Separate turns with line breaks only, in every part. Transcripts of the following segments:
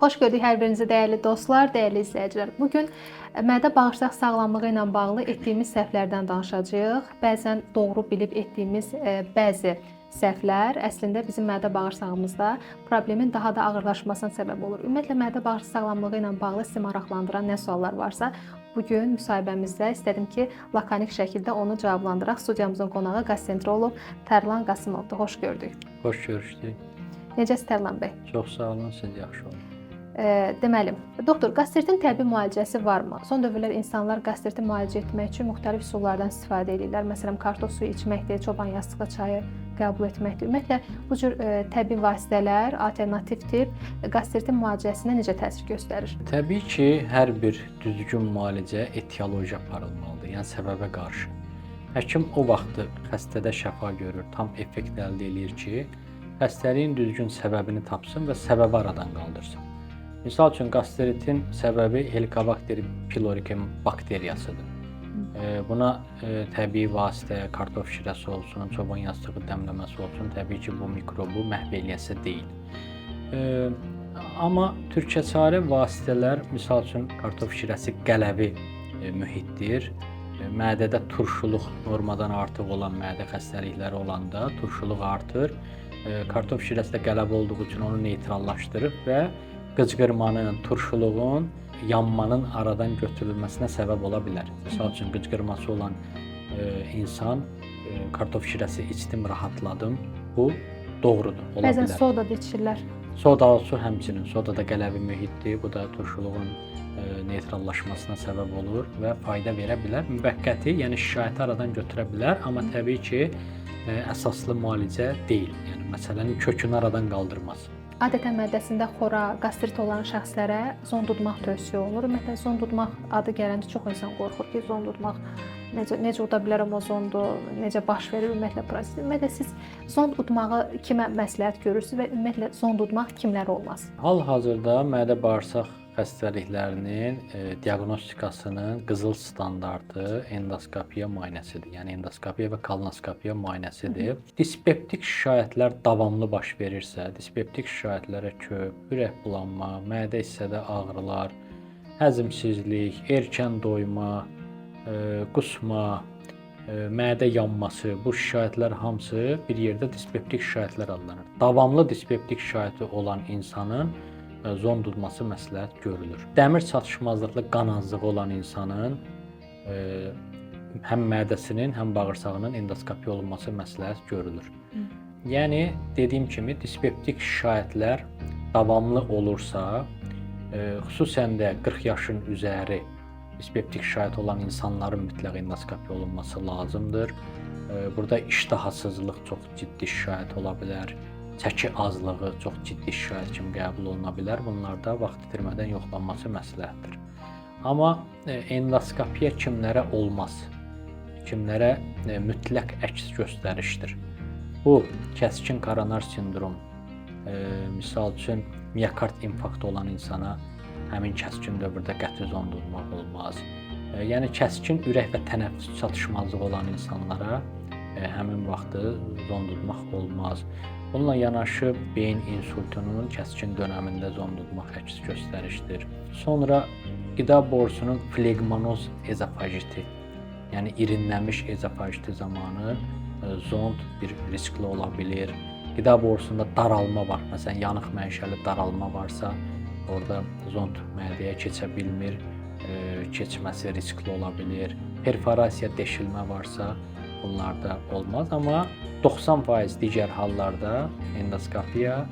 Xoş gördük hər birinizi dəyərli dostlar, dəyərli izləyicilər. Bu gün mədə-bağırsaq sağlamlığı ilə bağlı etdiyimiz səhvlərdən danışacağıq. Bəzən doğru bilib etdiyimiz bəzi səhvlər əslində bizim mədə-bağırsağımızda problemin daha da ağırlaşmasına səbəb olur. Ümumiyyətlə mədə-bağırsaq sağlamlığı ilə bağlı sizi maraqlandıran nə suallar varsa, bu gün müsahibəmizdə istədim ki, lakonik şəkildə onu cavablandıraq. Studiyamızın qonağı qastroloq Tərlan Qasımovdur. Xoş gördük.
Xoş görüşdük.
Necəsiz Tərlan bəy?
Çox sağ olun, siz yaxşı olun.
Deməli, doktor, qastritin təbii müalicəsi varmı? Son dövrlər insanlar qastriti müalicə etmək üçün müxtəlif üsullardan istifadə edirlər. Məsələn, kartof suyu içməkdir, çoban yastığı çayı qəbul etməkdir. Ümumiyyətlə, bu cür təbii vasitələr, alternativ tip qastritin müalicəsinə necə təsir göstərir?
Təbii ki, hər bir düzgün müalicə etioloji aparılmalıdır, yəni səbəbə qarşı. Həkim o vaxtı xəstədə şəfa görür, tam effekt əldə eləyir ki, xəstəliyin düzgün səbəbini tapsın və səbəbi aradan qaldırsın. Misal üçün, qastritin səbəbi Helicobacter pylori bakteriyasıdır. Buna təbii vasitə, kartof şirəsi olsun, çoban yastığı dəmləməsi olsun, təbii ki, bu mikrobu məhv eləyəsə deyil. Amma türkəçarə vasitələr, misal üçün, kartof şirəsi qələvi mühitdir. Mədədə turşuluq normadan artıq olan mədə xəstəlikləri olanda turşuluq artır. Kartof şirəsi də qələvi olduğu üçün onu neytrallaşdırır və qıcqırmanın, turşuluğun, yanmanın aradan götürülməsinə səbəb ola bilər. Misal üçün, qıcqırması olan insan kartof şirəsi içdim, rahatladım. Bu doğrudur, ola bilər.
Bəzən soda da içirlər.
Soda su həmçinin, soda da qələvi mühitdir. Bu da turşuluğun neytrallaşmasına səbəb olur və fayda verə bilər. Müvəqqəti, yəni şikayəti aradan götürə bilər, amma təbii ki, əsaslı müalicə deyil. Yəni məsələnin kökünü aradan qaldırmaz.
Adətən mədəsində xora, qastrit olan şəxslərə zon tutmaq tövsiyə olunur. Ümumiyyətlə, zon tutmaq adı gələndə çox insan qorxur ki, zon tutmaq necə uda bilərəm o zondur, necə baş verir ümumiyyətlə proses. Ümumiyyətlə, siz zon tutmağı kimə məsləhət görürsünüz və ümumiyyətlə zon tutmaq kimlərə olmaz?
Hal-hazırda mədə-bağırsaq xəstəliklərinin diaqnostikasının qızıl standartı endoskopiya müayinəsidir. Yəni endoskopiya və kolonoskopiya müayinəsidir. Dispeptik şikayətlər davamlı baş verirsə, dispeptik şikayətlərə köp, ürək bulanma, mədə hissədə ağrılar, həzmsizlik, erkən doyma, qusma, mədə yanması, bu şikayətlər hamısı bir yerdə dispeptik şikayətlər adlanır. Davamlı dispeptik şikayəti olan insanın zon tutması məsləhət görülür. Dəmir çatışmazlıqlı qan azlığı olan insanın həm mədəsinin, həm bağırsağının endoskopiya olunması məsləhət görülür. Yəni, dediyim kimi, dispeptik şikayətlər davamlı olursa, xüsusən də 40 yaşın üzəri dispeptik şikayət olan insanların mütləq endoskopiya olunması lazımdır. Burada iştahasızlıq çox ciddi şikayət ola bilər. Çəki azlığı çox ciddi şikayət kimi qəbul oluna bilər. Bunlarda vaxt itirmədən yoxlanması məsləhətdir. Amma endoskopiya kimlərə olmaz? Kimlərə mütləq əks göstərişdir. Bu, kəskin koronar sindrom, misal üçün miokard infarktı olan insana həmin kəskin dövrdə qəti zon tutmaq olmaz. Yəni, kəskin ürək və tənəffüs çatışmazlığı olan insanlara həmin vaxtı zon tutmaq olmaz. Bununla yanaşı beyin insultunun kəskin dönəmində zon tutmaq əks göstərişdir. Sonra qida borusunun flegmanoz ezofagiti, yəni irinləmiş ezofagiti zamanı zond bir riskli ola bilir. Qida borusunda daralma var, məsələn yanıq mənşəli daralma varsa, orada zond mədəyə keçə bilmir, keçməsi riskli ola bilir. Perforasiya, deşilmə varsa, bunlarda olmaz, amma 90% digər hallarda endoskopiya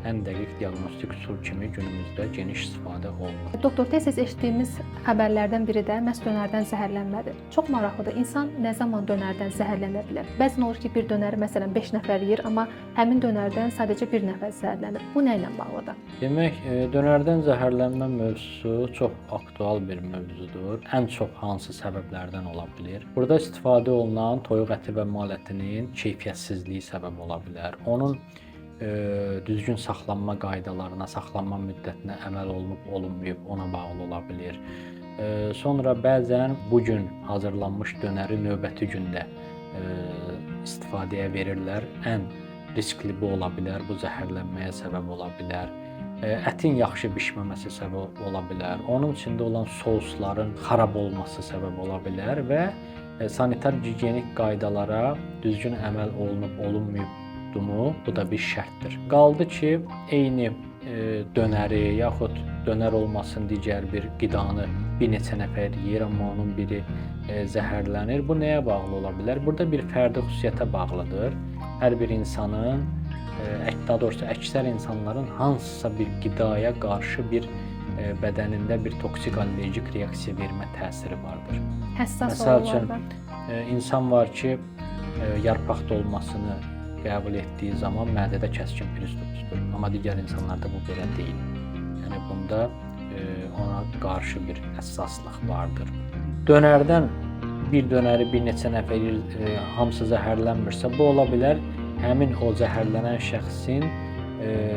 ən dəqiq diaqnostik üsul kimi günümüzdə geniş istifadə olunur.
Doktor, tez-tez eşitdiyimiz xəbərlərdən biri də məhz dönərdən zəhərlənmədir. Çox maraqlıdır. İnsan nə zaman dönərdən zəhərlənə bilər? Bəzən olur ki, bir dönəri məsələn 5 nəfər yeyir, amma həmin dönərdən sadəcə bir nəfər zəhərlənir. Bu nə ilə bağlıdır?
Demək, dönərdən zəhərlənmə mövzusu çox aktual bir mövzudur. Ən çox hansı səbəblərdən ola bilir? Burada istifadə olunan toyuq əti və mal ətinin keyfiyyətsizliyi səbəb ola bilər. Onun düzgün saxlanma qaydalarına, saxlanma müddətinə əməl olunub-olunmayıb ona bağlı ola bilir. Sonra bəzən bugün hazırlanmış dönəri növbəti gündə istifadəyə verirlər. Ən riskli bu ola bilər, bu zəhərlənməyə səbəb ola bilər. ətin yaxşı bişməməsi səbəb ola bilər. Onun içində olan sosların xarab olması səbəb ola bilər və sanitar gigiyenik qaydalara düzgün əməl olunub olunmayıbmı, bu da bir şərtdir. Qaldı ki, eyni dönəri yaxud dönər olmasın digər bir qidanı bir neçə nəfər yeyir, amma onun biri zəhərlənir. Bu nəyə bağlı ola bilər? Burada bir fərdi xüsusiyyətə bağlıdır. Hər bir insanın, daha doğrusu əksər insanların hansısa bir qidaya qarşı bir bədənində bir toksik allergik reaksiya vermə təsiri vardır.
Həssas
Məsəl üçün,
olurlar.
insan var ki, yarpaq dolmasını qəbul etdiyi zaman mədədə kəskin pриступ tutur. Amma digər insanlarda bu belə deyil. Yəni bunda ona qarşı bir həssaslıq vardır. Dönərdən bir dönəri bir neçə nəfər hamısı zəhərlənmirsə, bu ola bilər həmin o zəhərlənən şəxsin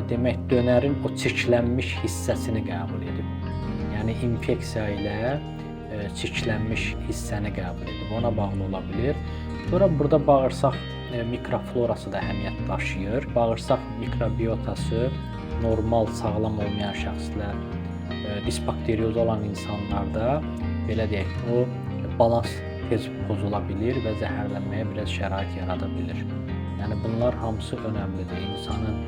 demək dönərin o çirklənmiş hissəsini qəbul edib. Yəni infeksiya ilə çirklənmiş hissəni qəbul edib. Ona bağlı ola bilər. Sonra burada bağırsaq mikroflorası da əhəmiyyət daşıyır. Bağırsaq mikrobiotası normal, sağlam olmayan şəxslər, disbakterioz olan insanlarda belə deyək, o balans tez pozula bilir və zəhərlənməyə biraz şərait yarada bilir. Yəni bunlar hamısı önəmlidir. İnsanın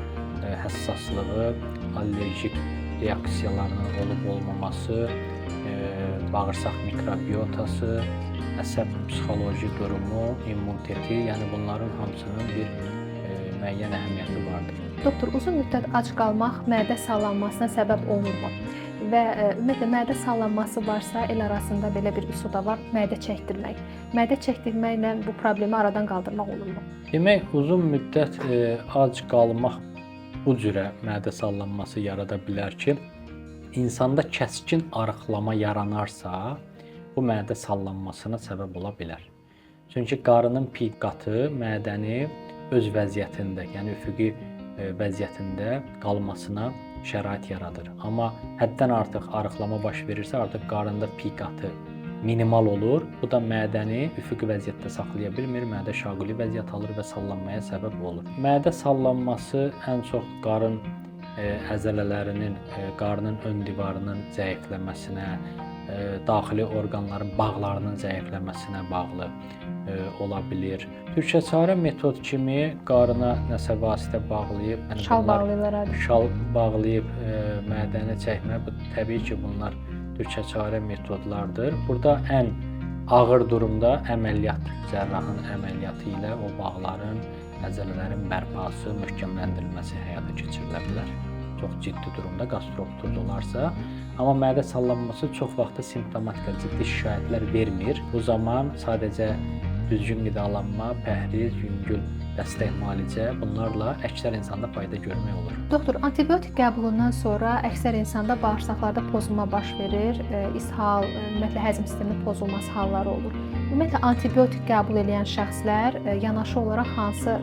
həssaslığı, allergik reaksiyalarının olub-olmaması, bağırsaq mikrobiotası, əsəb psixoloji durumu, immuniteti, yəni bunların hamısının bir müəyyən əhəmiyyəti vardır.
Doktor, uzun müddət ac qalmaq mədə sallanmasına səbəb olurmu? Və ümumiyyətlə mədə sallanması varsa, el arasında belə bir üsul da var, mədə çəkdirmək. Mədə çəkdirməklə bu problemi aradan qaldırmaq olurmu?
Demək, uzun müddət ac qalmaq bu cürə mədə sallanması yarada bilər ki, insanda kəskin arıqlama yaranarsa, bu mədə sallanmasına səbəb ola bilər. Çünki qarının pi qatı mədəni öz vəziyyətində, yəni üfüqi vəziyyətində qalmasına şərait yaradır. Amma həddən artıq arıqlama baş verirsə, artıq qarında pi qatı minimal olur. Bu da mədəni üfüqi vəziyyətdə saxlaya bilmir, mədə şaquli vəziyyət alır və sallanmaya səbəb olur. Mədə sallanması ən çox qarın əzələlərinin, qarnın ön divarının zəifləməsinə, daxili orqanların bağlarının zəifləməsinə bağlı ola bilər. Türkçəçarə metod kimi qarına nəsə vasitə bağlayıb,
şal bağlayırlar.
Şal bağlayıb mədəni çəkmək, bu təbii ki, bunlar türkçəçarə metodlardır. Burada ən ağır durumda əməliyyat, cərrahın əməliyyatı ilə o bağların, əzələlərin bərpası, möhkəmləndirilməsi həyata keçirilə bilər. Çox ciddi durumda qastroktoz olarsa, amma mədə sallanması çox vaxt simptomatik ciddi şikayətlər vermir. Bu zaman sadəcə düzgün qidalanma, pəhriz, yüngül dəstək müalicə, bunlarla əksər insanda fayda görmək olur.
Doktor, antibiotik qəbulundan sonra əksər insanda bağırsaqlarda pozulma baş verir, ishal, ümumiyyətlə həzm sisteminin pozulması halları olur. Ümumiyyətlə antibiotik qəbul edən şəxslər yanaşı olaraq hansı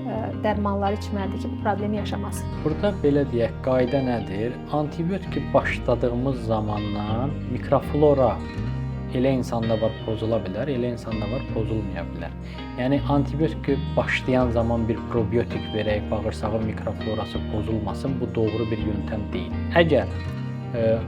dərmanları içməlidir ki, bu problemi yaşamasın?
Burada belə deyək, qayda nədir? Antibiotik başladığımız zamandan mikroflora elə insanda var pozula bilər, elə insanda var pozulmaya bilər. Yəni antibiotik başlayan zaman bir probiotik verək, bağırsağın mikroflorası pozulmasın, bu doğru bir yöntəm deyil. Əgər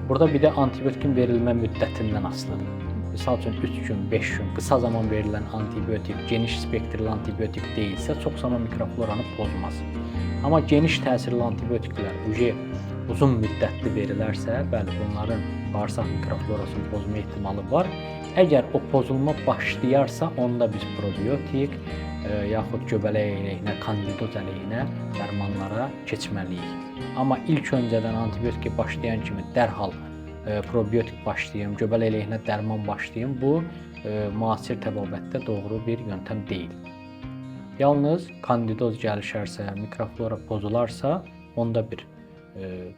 burada bir də antibiotikin verilmə müddətindən asılıdır. Misal üçün 3 gün, 5 gün qısa zaman verilən antibiotik, geniş spektrli antibiotik deyilsə, çox zaman mikrofloranı pozmaz. Amma geniş təsirli antibiotiklər uzun müddətli verilərsə, bəli, bunların bağırsaq mikroflorasını pozma ehtimalı var. Əgər o pozulma başlayarsa, onda biz probiotik yaxud göbələk əleyhinə, kandidoz əleyhinə dərmanlara keçməliyik. Amma ilk öncədən antibiotik başlayan kimi dərhal probiotik başlayım, göbələk əleyhinə dərman başlayım, bu müasir təbabətdə doğru bir yöntəm deyil. Yalnız kandidoz gəlişərsə, mikroflora pozularsa, onda bir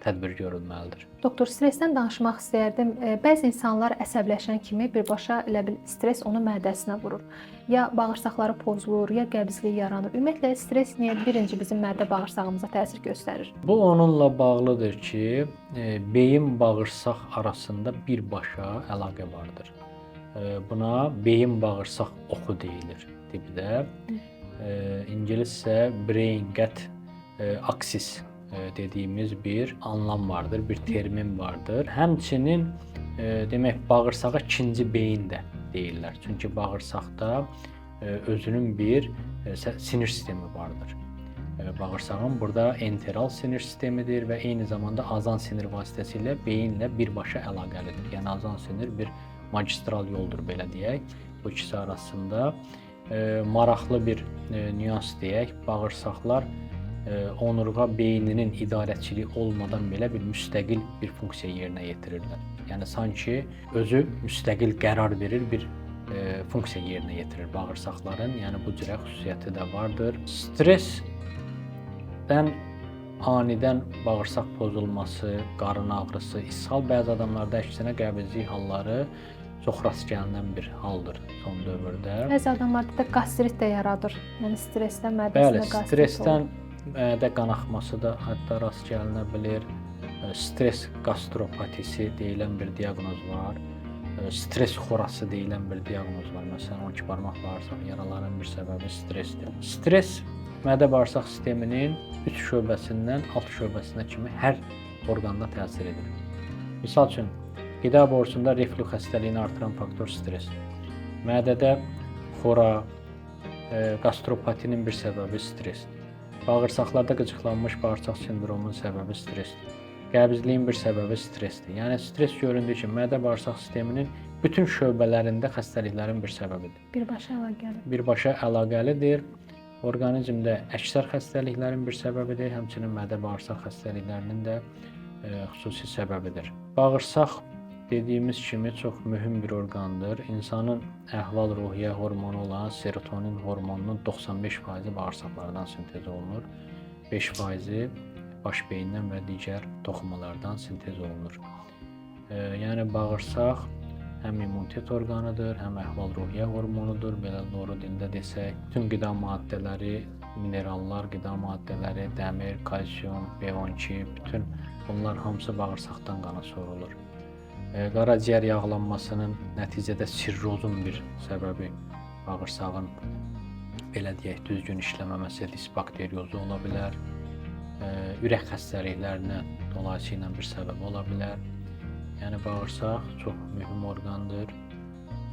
tədbir görülməlidir.
Doktor, stressdən danışmaq istəyərdim. Bəzi insanlar əsəbləşən kimi birbaşa elə bil stress onun mədəsinə vurur. Ya bağırsaqları pozulur, ya qəbzlik yaranır. Ümumiyyətlə stress niyə birinci bizim mədə bağırsağımıza təsir göstərir?
Bu onunla bağlıdır ki, beyin bağırsaq arasında birbaşa əlaqə vardır. Buna beyin bağırsaq oxu deyilir tipdə. İngiliscə brain gut axis dediyimiz bir anlam vardır, bir termin vardır. Həmçinin demək bağırsağa ikinci beyin də deyirlər. Çünki bağırsaqda özünün bir sinir sistemi vardır. Bağırsağın burada enteral sinir sistemidir və eyni zamanda azan sinir vasitəsilə beyinlə birbaşa əlaqəlidir. Yəni azan sinir bir magistral yoldur belə deyək. Bu ikisi arasında maraqlı bir nüans deyək. Bağırsaqlar onurğa beyninin idarəçiliyi olmadan belə bir müstəqil bir funksiya yerinə yetirirlər. Yəni sanki özü müstəqil qərar verir bir funksiya yerinə yetirir bağırsaqların. Yəni bu cürə xüsusiyyəti də vardır. Stressdən anidən bağırsaq pozulması, qarın ağrısı, ishal bəzi adamlarda əksinə qəbizlik halları çox rast gəlinən bir haldır son dövrdə.
Bəzi adamlarda da qastrit də yaradır. Yəni stressdən mədəsində
Bəli,
qastrit olur.
stressdən mədə qanaxması da hətta rast gəlinə bilər. Stress qastropatisi deyilən bir diaqnoz var. Stress xorası deyilən bir diaqnoz var. Məsələn, 12 barmaq bağırsaq yaralarının bir səbəbi stressdir. Stress mədə-bağırsaq sisteminin 3 şöbəsindən 6 şöbəsinə kimi hər orqanda təsir edir. Misal üçün, qida borusunda reflux xəstəliyini artıran faktor stress. Mədədə xora, qastropatinin bir səbəbi stressdir. Bağırsaqlarda qıcıqlanmış bağırsaq sindromunun səbəbi stressdir. Qəbizliyin bir səbəbi stressdir. Yəni stress göründüyü ki, mədə-bağırsaq sisteminin bütün şöbələrində xəstəliklərin bir səbəbidir.
Birbaşa əlaqəli.
Birbaşa əlaqəlidir. Orqanizmdə əksər xəstəliklərin bir səbəbidir, həmçinin mədə-bağırsaq xəstəliklərinin də xüsusi səbəbidir. Bağırsaq dediyimiz kimi çox mühüm bir orqandır. İnsanın əhval-ruhiyyə hormonu olan serotonin hormonunun 95% bağırsaqlardan sintez olunur. 5% baş beyindən və digər toxumalardan sintez olunur. Yəni bağırsaq həm immunitet orqanıdır, həm əhval-ruhiyyə hormonudur. Belə doğru dildə desək, bütün qida maddələri, minerallar, qida maddələri, dəmir, kalsium, B12, bütün bunlar hamısı bağırsaqdan qana sorulur. Qaraciyər yağlanmasının nəticədə sirrozun bir səbəbi bağırsağın belə deyək düzgün işləməməsi, disbakteriozu ola bilər. Ürək xəstəliklərinə dolayısıyla bir səbəb ola bilər. Yəni bağırsaq çox mühüm orqandır.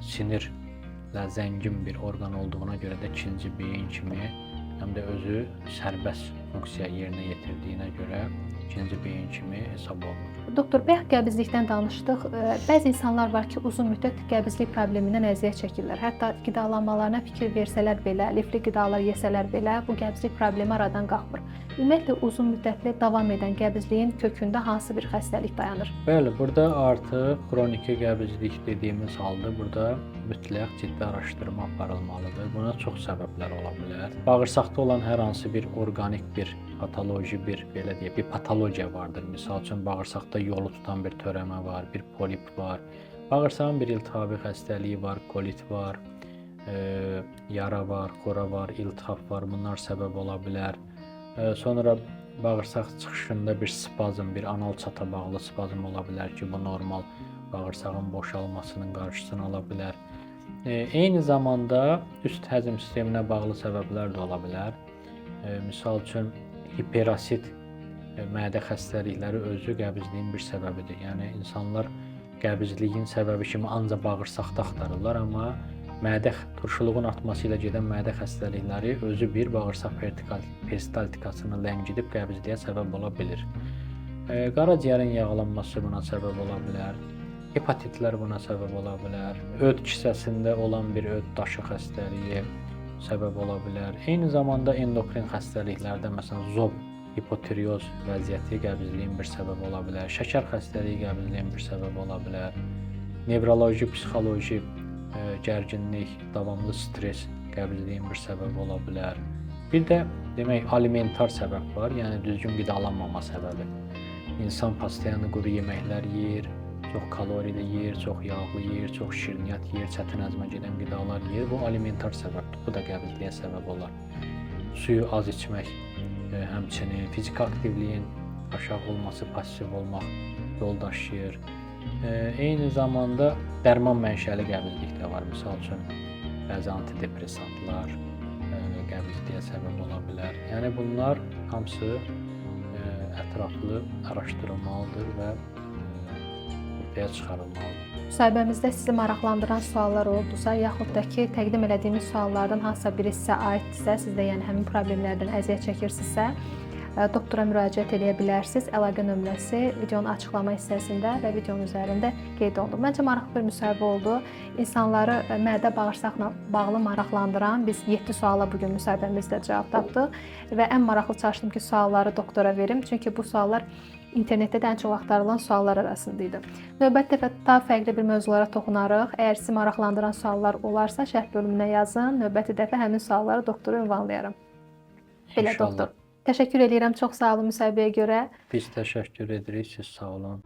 Sinirlə zəngin bir orqan olduğuna görə də ikinci beyin kimi, həm də özü sərbəst funksiya yerinə yetirdiyinə görə ikinci beyin kimi hesab olunur.
Doktor, bayaq qəbizlikdən danışdıq. Bəzi insanlar var ki, uzun müddət qəbizlik problemindən əziyyət çəkirlər. Hətta qidalanmalarına fikir versələr belə, lifli qidalar yesələr belə, bu qəbizlik problemi aradan qalxmır. Ümumiyyətlə uzun müddətli davam edən qəbizliyin kökündə hansı bir xəstəlik dayanır?
Bəli, burada artıq xroniki qəbizlik dediyimiz halda burada mütləq ciddi araşdırma aparılmalıdır. Buna çox səbəblər ola bilər. Bağırsaqda olan hər hansı bir orqanik bir patoloji bir belə deyək, bir patologiya vardır. Misal üçün bağırsaqda yolu tutan bir törəmə var, bir polip var. Bağırsağın bir iltihabi xəstəliyi var, kolit var, yara var, xora var, iltihab var. Bunlar səbəb ola bilər. Sonra bağırsaq çıxışında bir spazm, bir anal çata bağlı spazm ola bilər ki, bu normal bağırsağın boşalmasının qarşısını ala bilər. Eyni zamanda üst həzm sisteminə bağlı səbəblər də ola bilər. Misal üçün hiperasit mədə xəstəlikləri özü qəbizliyin bir səbəbidir. Yəni insanlar qəbizliyin səbəbi kimi ancaq bağırsaqda axtarırlar, amma mədə turşuluğun artması ilə gedən mədə xəstəlikləri özü bir bağırsaq peristaltikasını ləngidib qəbizliyə səbəb ola bilir. Qaraciyərin yağlanması buna səbəb ola bilər. Hepatitlər buna səbəb ola bilər. Öd kisəsində olan bir öd daşı xəstəliyi səbəb ola bilər. Eyni zamanda endokrin xəstəliklərdə məsələn zob, hipotireoz vəziyyəti qəbizliyin bir səbəb ola bilər. Şəkər xəstəliyi qəbizliyin bir səbəb ola bilər. Nevroloji, psixoloji gərginlik, davamlı stress qəbizliyin bir səbəb ola bilər. Bir də demək alimentar səbəb var, yəni düzgün qidalanmama səbəbi. İnsan pastiyanı quru yeməklər yeyir, çox kalorili yeyir, çox yağlı yeyir, çox şirniyyat yeyir, çətin həzmə gedən qidalar yeyir. Bu alimentar səbəbdir. Bu da qəbizliyə səbəb olar. Suyu az içmək, həmçinin fiziki aktivliyin aşağı olması, passiv olmaq yol daşıyır. Eyni zamanda dərman mənşəli qəbizlik də var. Misal üçün bəzi antidepressantlar qəbizliyə səbəb ola bilər. Yəni bunlar hamısı ətraflı araşdırılmalıdır və ortaya çıxarılmalıdır.
Müsahibəmizdə sizi maraqlandıran suallar oldusa, yaxud da ki, təqdim elədiyimiz suallardan hansısa biri sizə aiddirsə, siz də yəni həmin problemlərdən əziyyət çəkirsinizsə, doktora müraciət edə bilərsiniz. Əlaqə nömrəsi videonun açıqlama hissəsində və videonun üzərində qeyd olunub. Məncə maraqlı bir müsahibə oldu. İnsanları mədə-bağırsaqla bağlı maraqlandıran biz 7 suala bugün müsahibəmizdə cavab tapdıq və ən maraqlı çalışdım ki, sualları doktora verim. Çünki bu suallar internetdə də ən çox axtarılan suallar arasında idi. Növbəti dəfə daha fərqli bir mövzulara toxunarıq. Əgər sizi maraqlandıran suallar olarsa, şərh bölümünə yazın. Növbəti dəfə həmin sualları doktora ünvanlayaram. Belə
İnşallah.
doktor. Təşəkkür edirəm. Çox sağ olun müsahibəyə görə.
Biz təşəkkür edirik. Siz sağ olun.